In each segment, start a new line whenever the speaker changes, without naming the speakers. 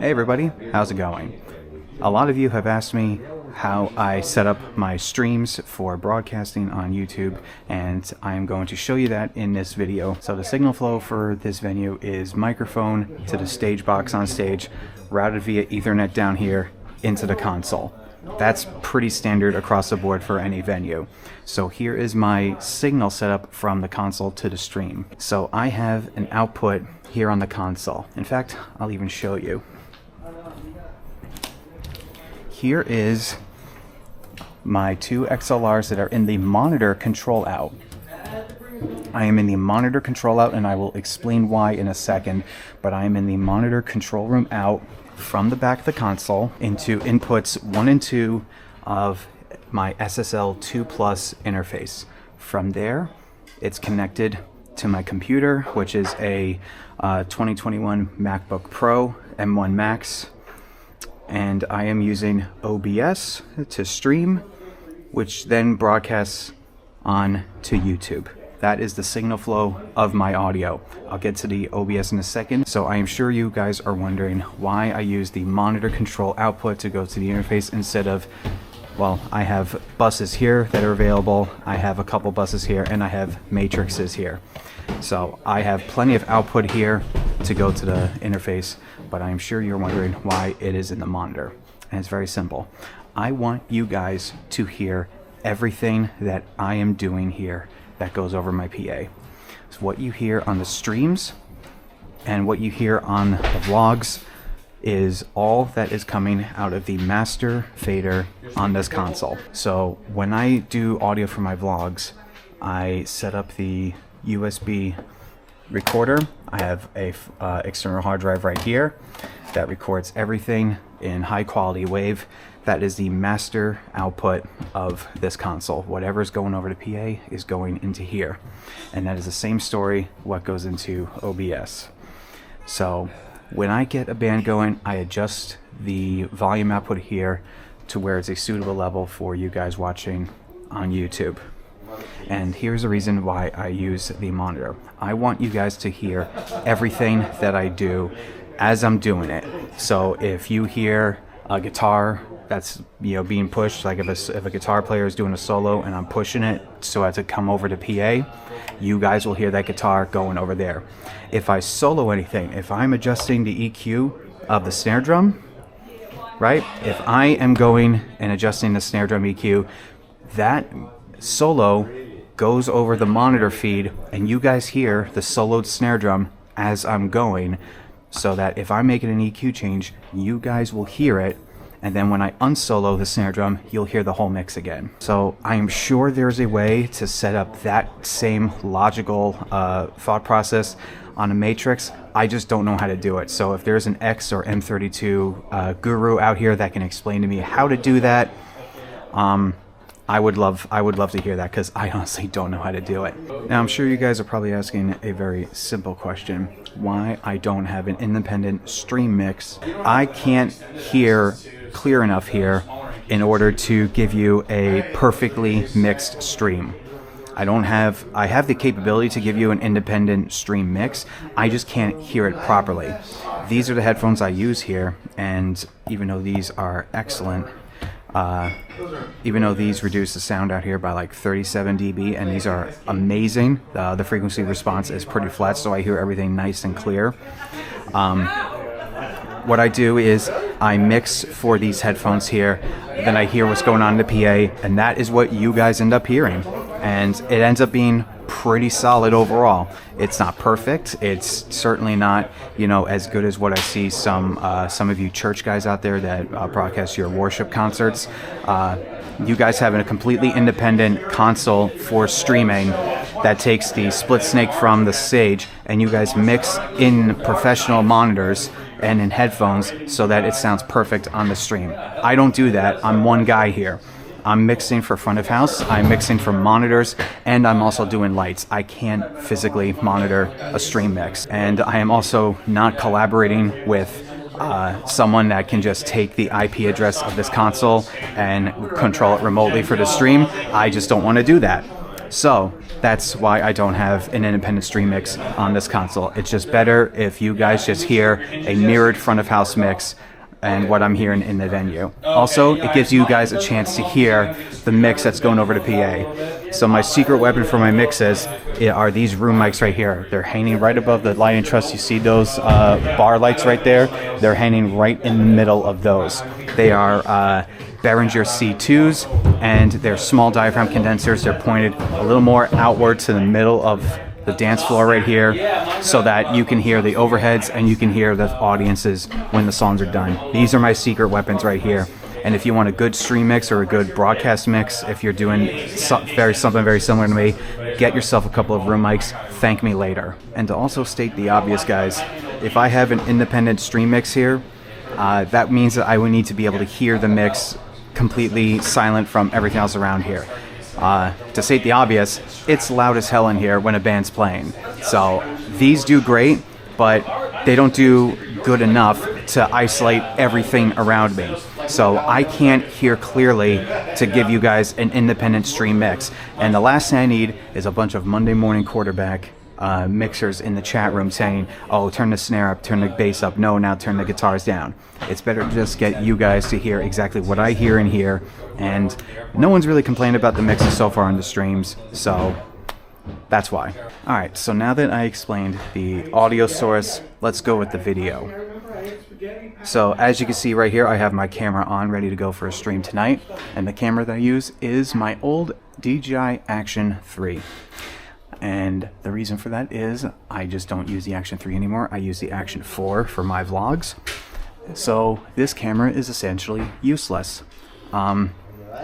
Hey everybody, how's it going? A lot of you have asked me how I set up my streams for broadcasting on YouTube, and I am going to show you that in this video. So the signal flow for this venue is microphone to the stage box on stage, routed via Ethernet down here into the console. That's pretty standard across the board for any venue. So here is my signal setup from the console to the stream. So I have an output here on the console. In fact, I'll even show you. Here is my two XLRs that are in the monitor control out. I am in the monitor control out, and I will explain why in a second, but I am in the monitor control room out from the back of the console into inputs 1 and 2 of my SSL 2 Plus interface. From there, it's connected to my computer, which is a 2021 MacBook Pro M1 Max, and I am using OBS to stream, which then broadcasts on to YouTube. That is the signal flow of my audio. I'll get to the OBS in a second. So I am sure you guys are wondering why I use the monitor control output to go to the interface instead of, well, I have buses here that are available, I have a couple buses here, and I have matrices here. So I have plenty of output here to go to the interface, but I'm sure you're wondering why it is in the monitor. And it's very simple. I want you guys to hear everything that I am doing here that goes over my PA. So what you hear on the streams and what you hear on the vlogs is all that is coming out of the master fader on this console. So when I do audio for my vlogs, I set up the USB recorder. I have a external hard drive right here that records everything in high quality wave. That is the master output of this console. Whatever is going over to PA is going into here. And that is the same story what goes into OBS. So when I get a band going, I adjust the volume output here to where it's a suitable level for you guys watching on YouTube. And here's the reason why I use the monitor. I want you guys to hear everything that I do as I'm doing it. So if you hear a guitar that's being pushed, like if a guitar player is doing a solo and I'm pushing it so as to come over to PA, you guys will hear that guitar going over there. If I solo anything, if I'm adjusting the EQ of the snare drum, right? If I am going and adjusting the snare drum EQ, that solo goes over the monitor feed and you guys hear the soloed snare drum as I'm going, so that if I'm making an EQ change, you guys will hear it, and then when I unsolo the snare drum, you'll hear the whole mix again. So I am sure there's a way to set up that same logical thought process on a matrix. I just don't know how to do it. So if there's an X or M32 guru out here that can explain to me how to do that, I would love to hear that, because I honestly don't know how to do it. Now I'm sure you guys are probably asking a very simple question: why I don't have an independent stream mix. I can't hear clear enough here in order to give you a perfectly mixed stream. I have the capability to give you an independent stream mix. I just can't hear it properly. These are the headphones I use here, and even though these are excellent, even though these reduce the sound out here by like 37 dB, and these are amazing, the frequency response is pretty flat, so I hear everything nice and clear. What I do is I mix for these headphones here, then I hear what's going on in the PA, and that is what you guys end up hearing. And it ends up being pretty solid overall. It's not perfect. It's certainly not, as good as what I see some of you church guys out there that broadcast your worship concerts. You guys have a completely independent console for streaming that takes the split snake from the stage, and you guys mix in professional monitors and in headphones so that it sounds perfect on the stream. I don't do that. I'm one guy here. I'm mixing for front of house, I'm mixing for monitors, and I'm also doing lights. I can't physically monitor a stream mix. And I am also not collaborating with someone that can just take the IP address of this console and control it remotely for the stream. I just don't want to do that. So that's why I don't have an independent stream mix on this console. It's just better if you guys just hear a mirrored front of house mix and what I'm hearing in the venue. Also, it gives you guys a chance to hear the mix that's going over to PA. So my secret weapon for my mixes are these room mics right here. They're hanging right above the lighting truss. You see those bar lights right there? They're hanging right in the middle of those. They are Behringer C2s, and they're small diaphragm condensers. They're pointed a little more outward to the middle of the dance floor right here, so that you can hear the overheads and you can hear the audiences when the songs are done. These are my secret weapons right here. And if you want a good stream mix or a good broadcast mix, if you're doing something very similar to me, get yourself a couple of room mics. Thank me later. And to also state the obvious, guys, if I have an independent stream mix here, that means that I would need to be able to hear the mix completely silent from everything else around here. To state the obvious, it's loud as hell in here when a band's playing. So these do great, but they don't do good enough to isolate everything around me. So I can't hear clearly to give you guys an independent stream mix. And the last thing I need is a bunch of Monday morning quarterback mixers in the chat room saying, oh, turn the snare up, turn the bass up, no, now turn the guitars down. It's better to just get you guys to hear exactly what I hear in here, and no one's really complained about the mixes so far on the streams, so that's why. Alright, so now that I explained the audio source, let's go with the video. So as you can see right here, I have my camera on, ready to go for a stream tonight, and the camera that I use is my old DJI Action 3. And the reason for that is I just don't use the Action 3 anymore. I use the Action 4 for my vlogs. So this camera is essentially useless.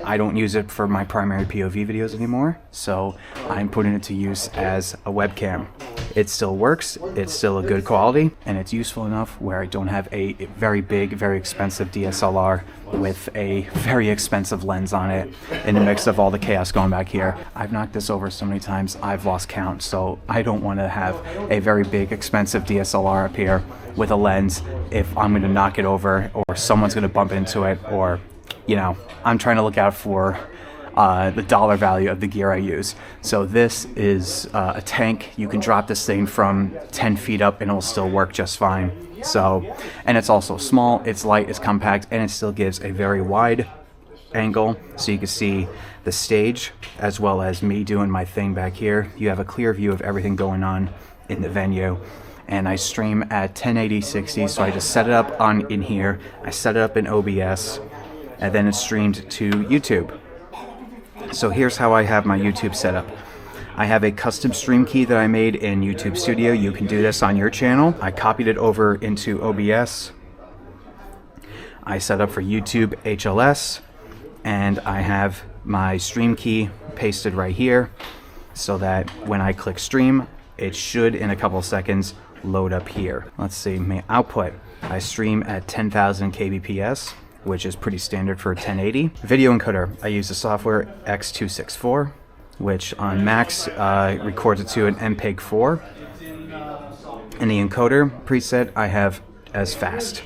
I don't use it for my primary POV videos anymore, so I'm putting it to use as a webcam. It still works, it's still a good quality, and it's useful enough where I don't have a very big, very expensive DSLR with a very expensive lens on it in the mix of all the chaos going back here. I've knocked this over so many times, I've lost count, so I don't want to have a very big, expensive DSLR up here with a lens if I'm going to knock it over or someone's going to bump into it, or, you know, I'm trying to look out for the dollar value of the gear I use. So this is a tank. You can drop this thing from 10 feet up and it'll still work just fine. So, and it's also small, it's light, it's compact, and it still gives a very wide angle so you can see the stage as well as me doing my thing back here. You have a clear view of everything going on in the venue. And I stream at 1080/60, so I just set it up in here, I set it up in OBS, and then it's streamed to YouTube. So here's how I have my YouTube set up. I have a custom stream key that I made in YouTube Studio. You can do this on your channel. I copied it over into OBS. I set up for YouTube HLS, and I have my stream key pasted right here so that when I click stream, it should in a couple of seconds load up here. Let's see, my output. I stream at 10,000 kbps, which is pretty standard for 1080. Video encoder, I use the software X264, which on Macs records it to an MPEG-4. And the encoder preset I have as fast.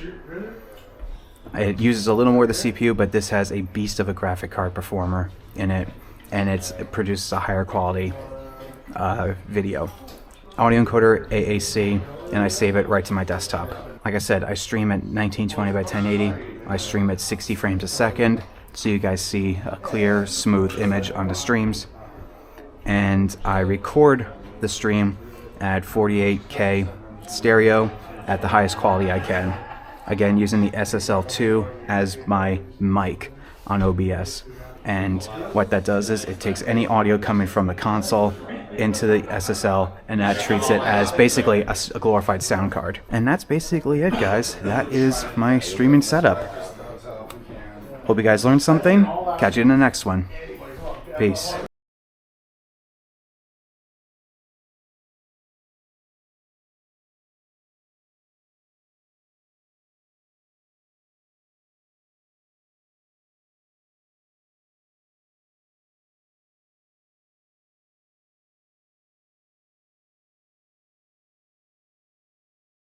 It uses a little more of the CPU, but this has a beast of a graphic card performer in it, and it produces a higher quality video. Audio encoder AAC, and I save it right to my desktop. Like I said, I stream at 1920 by 1080. I stream at 60 frames a second, so you guys see a clear, smooth image on the streams. And I record the stream at 48K stereo at the highest quality I can. Again, using the SSL2 as my mic on OBS. And what that does is it takes any audio coming from the console into the SSL, and that treats it as basically a glorified sound card. And that's basically it, guys. That is my streaming setup. Hope you guys learned something. Catch you in the next one. Peace.